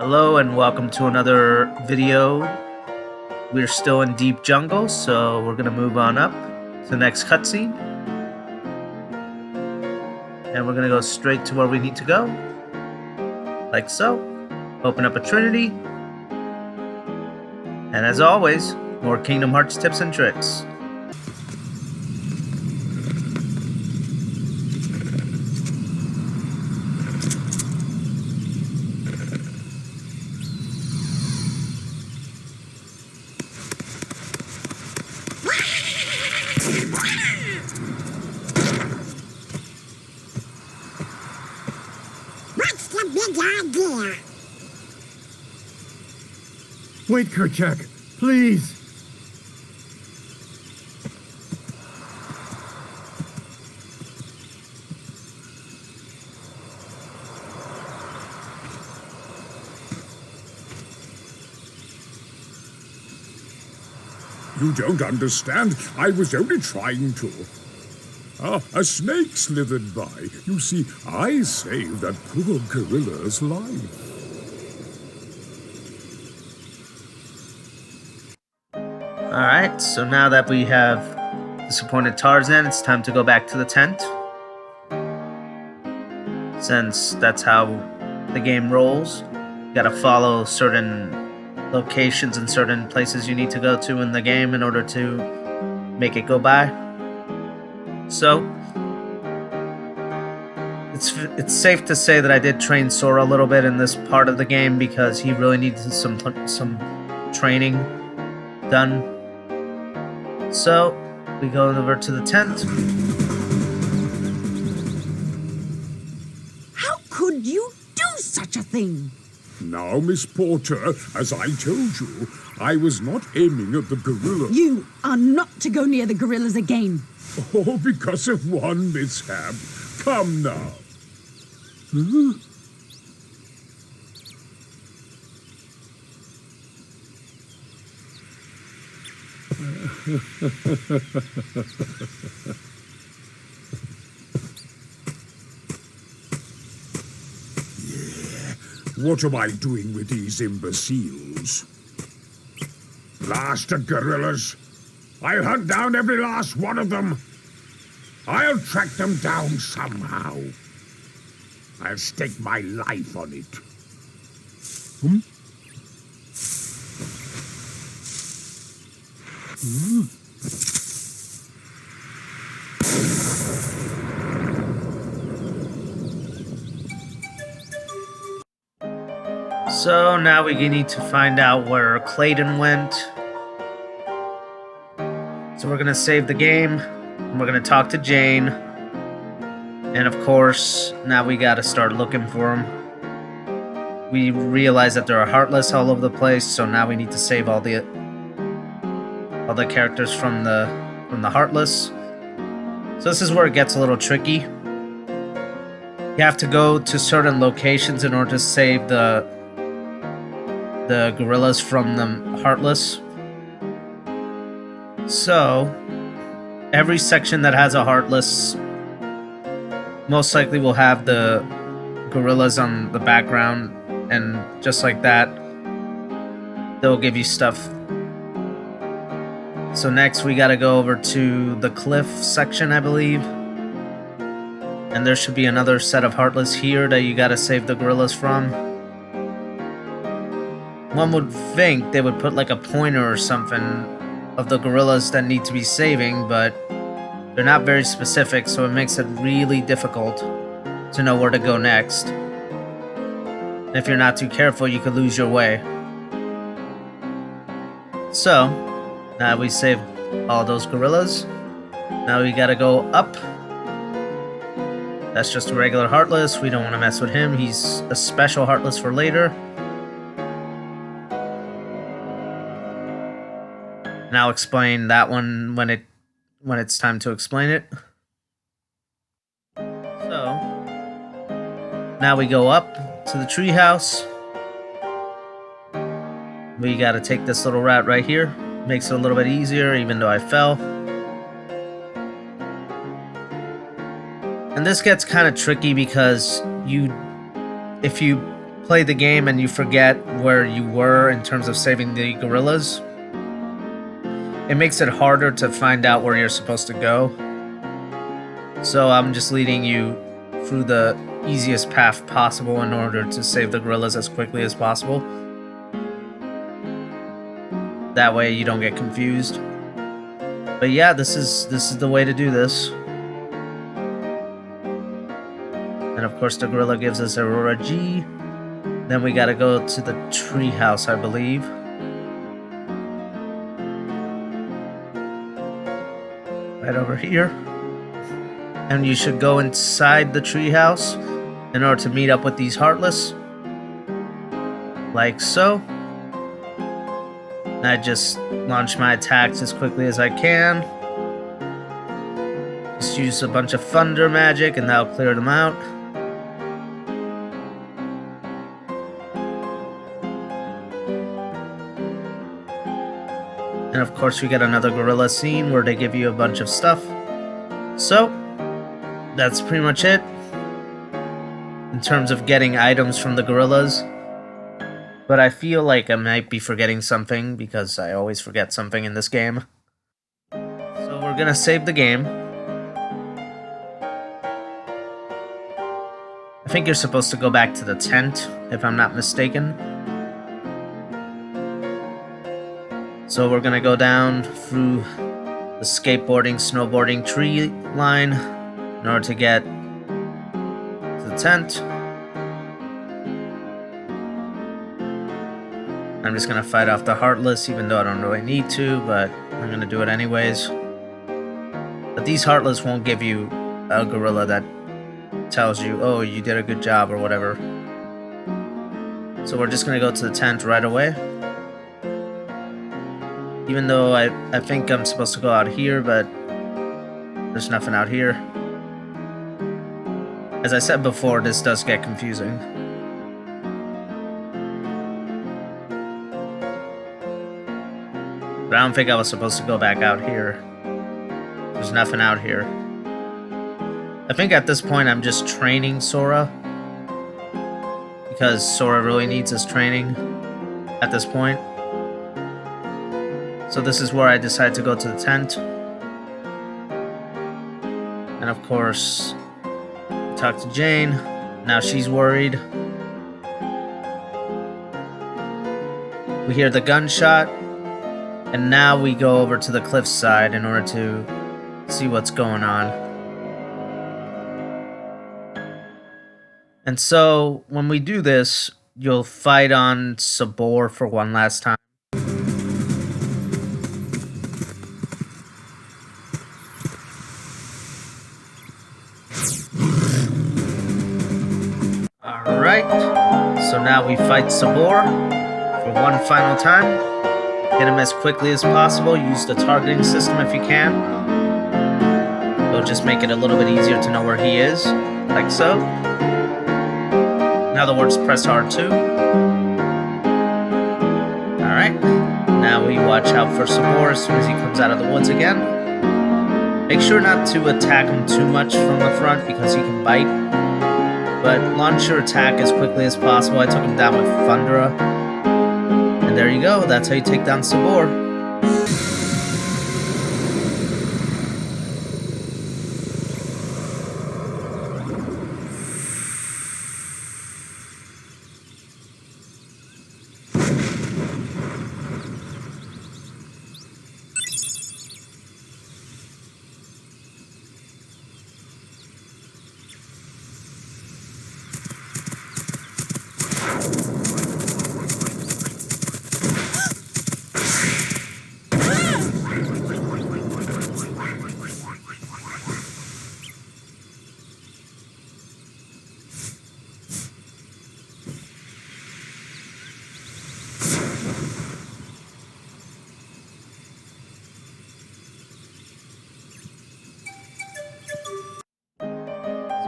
Hello and welcome to another video. We're still in deep jungle, so we're gonna move on up to the next cutscene. And we're gonna go straight to where we need to go. Like so. Open up a Trinity. And as always, more Kingdom Hearts tips and tricks. What's the big idea? Wait, Kerchak, please. You don't understand. I was only trying to. Ah, a snake slithered by. You see, I saved that poor gorilla's life. Alright, so now that we have disappointed Tarzan, it's time to go back to the tent. Since that's how the game rolls, you gotta follow certain locations and certain places you need to go to in the game in order to make it go by. So, it's safe to say that I did train Sora a little bit in this part of the game because he really needs some training done. So, we go over to the tent. How could you do such a thing? Now, Miss Porter, as I told you, I was not aiming at the gorilla. You are not to go near the gorillas again. Oh, because of one mishap. Come now. What am I doing with these imbeciles? Blasted gorillas! I'll hunt down every last one of them. I'll track them down somehow. I'll stake my life on it. So now we need to find out where Clayton went. So we're gonna save the game, and we're gonna talk to Jane. And of course, now we gotta start looking for him. We realize that there are Heartless all over the place, so now we need to save all the characters from the Heartless. So this is where it gets a little tricky. You have to go to certain locations in order to save the gorillas from the Heartless. So, every section that has a Heartless most likely will have the gorillas on the background, and just like that, they'll give you stuff. So next we gotta go over to the cliff section, I believe. And there should be another set of Heartless here that you gotta save the gorillas from. One would think they would put like a pointer or something of the gorillas that need to be saving, but they're not very specific, so it makes it really difficult to know where to go next. And if you're not too careful, you could lose your way. So, now we saved all those gorillas. Now we gotta go up. That's just a regular Heartless. We don't want to mess with him. He's a special Heartless for later. And I'll explain that one when it's time to explain it. So now we go up to the treehouse. We gotta take this little route right here. Makes it a little bit easier, even though I fell. And this gets kind of tricky because if you play the game and you forget where you were in terms of saving the gorillas, it makes it harder to find out where you're supposed to go. So I'm just leading you through the easiest path possible in order to save the gorillas as quickly as possible. That way you don't get confused. But yeah, this is the way to do this. And of course the gorilla gives us Aurora G. Then we gotta go to the treehouse, I believe. Right over here. And you should go inside the treehouse in order to meet up with these Heartless. Like so. And I just launch my attacks as quickly as I can. Just use a bunch of thunder magic and that'll clear them out. And of course we get another gorilla scene where they give you a bunch of stuff. So, that's pretty much it in terms of getting items from the gorillas. But I feel like I might be forgetting something because I always forget something in this game. So we're gonna save the game. I think you're supposed to go back to the tent, if I'm not mistaken. So we're gonna go down through the skateboarding, snowboarding tree line in order to get to the tent. I'm just gonna fight off the Heartless, even though I don't really need to, but I'm gonna do it anyways. But these Heartless won't give you a gorilla that tells you, oh, you did a good job or whatever. So we're just gonna go to the tent right away. Even though I think I'm supposed to go out here, but there's nothing out here. As I said before, this does get confusing. But I don't think I was supposed to go back out here. There's nothing out here. I think at this point I'm just training Sora. Because Sora really needs his training at this point. So this is where I decide to go to the tent. And of course, talk to Jane. Now she's worried. We hear the gunshot. And now we go over to the cliffside in order to see what's going on. And so, when we do this, you'll fight on Sabor for one last time. Alright, so now we fight Sabor for one final time. Get him as quickly as possible. Use the targeting system if you can. It'll just make it a little bit easier to know where he is, like so. In other words, press R2. Alright, now we watch out for Sabor as soon as he comes out of the woods again. Make sure not to attack him too much from the front because he can bite. But launch your attack as quickly as possible. I took him down with Thundera. And there you go, that's how you take down Sabor.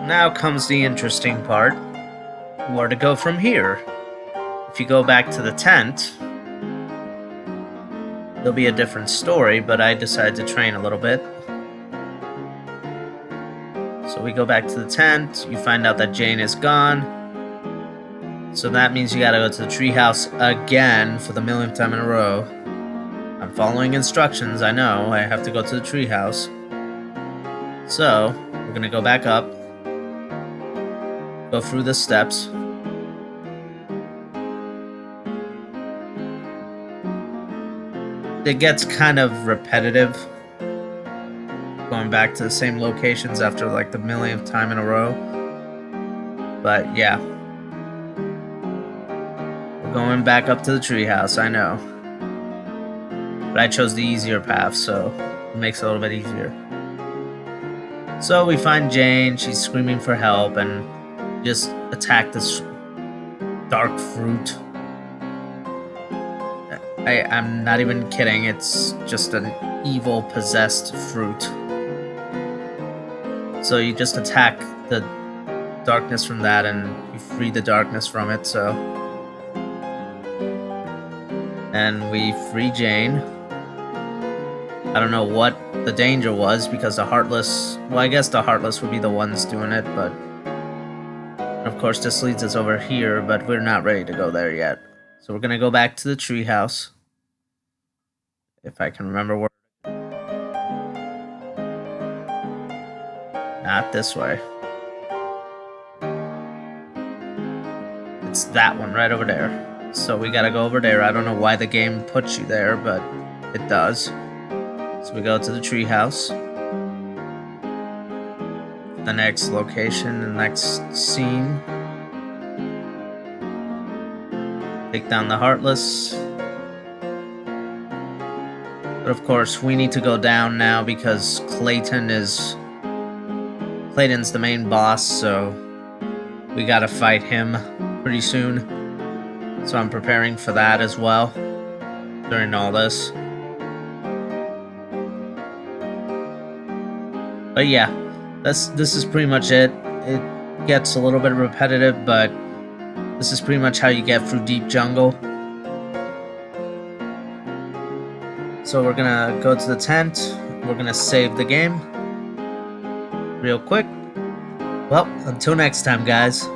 Now comes the interesting part, where to go from here. If you go back to the tent, there'll be a different story, but I decided to train a little bit. So we go back to the tent, you find out that Jane is gone. So that means you gotta go to the treehouse again for the millionth time in a row. I'm following instructions, I know. I have to go to the treehouse. So, we're gonna go back up. Go through the steps. It gets kind of repetitive. Going back to the same locations after like the millionth time in a row. But yeah. We're going back up to the treehouse, I know. But I chose the easier path, so it makes it a little bit easier. So we find Jane, she's screaming for help, and just attack this dark fruit. I'm not even kidding, it's just an evil possessed fruit. So you just attack the darkness from that and you free the darkness from it, so. And we free Jane. I don't know what the danger was because the Heartless, well, I guess the Heartless would be the ones doing it, but of course this leads us over here, but we're not ready to go there yet. So we're gonna go back to the treehouse. If I can remember where. Not this way. It's that one right over there. So we gotta go over there. I don't know why the game puts you there, but it does. So we go to the treehouse. The next location, the next scene. Take down the Heartless. But of course, we need to go down now because Clayton's the main boss, so we gotta fight him pretty soon. So I'm preparing for that as well during all this. But yeah, this is pretty much it. It gets a little bit repetitive, but this is pretty much how you get through Deep Jungle. So we're gonna go to the tent. We're gonna save the game real quick. Well, until next time, guys.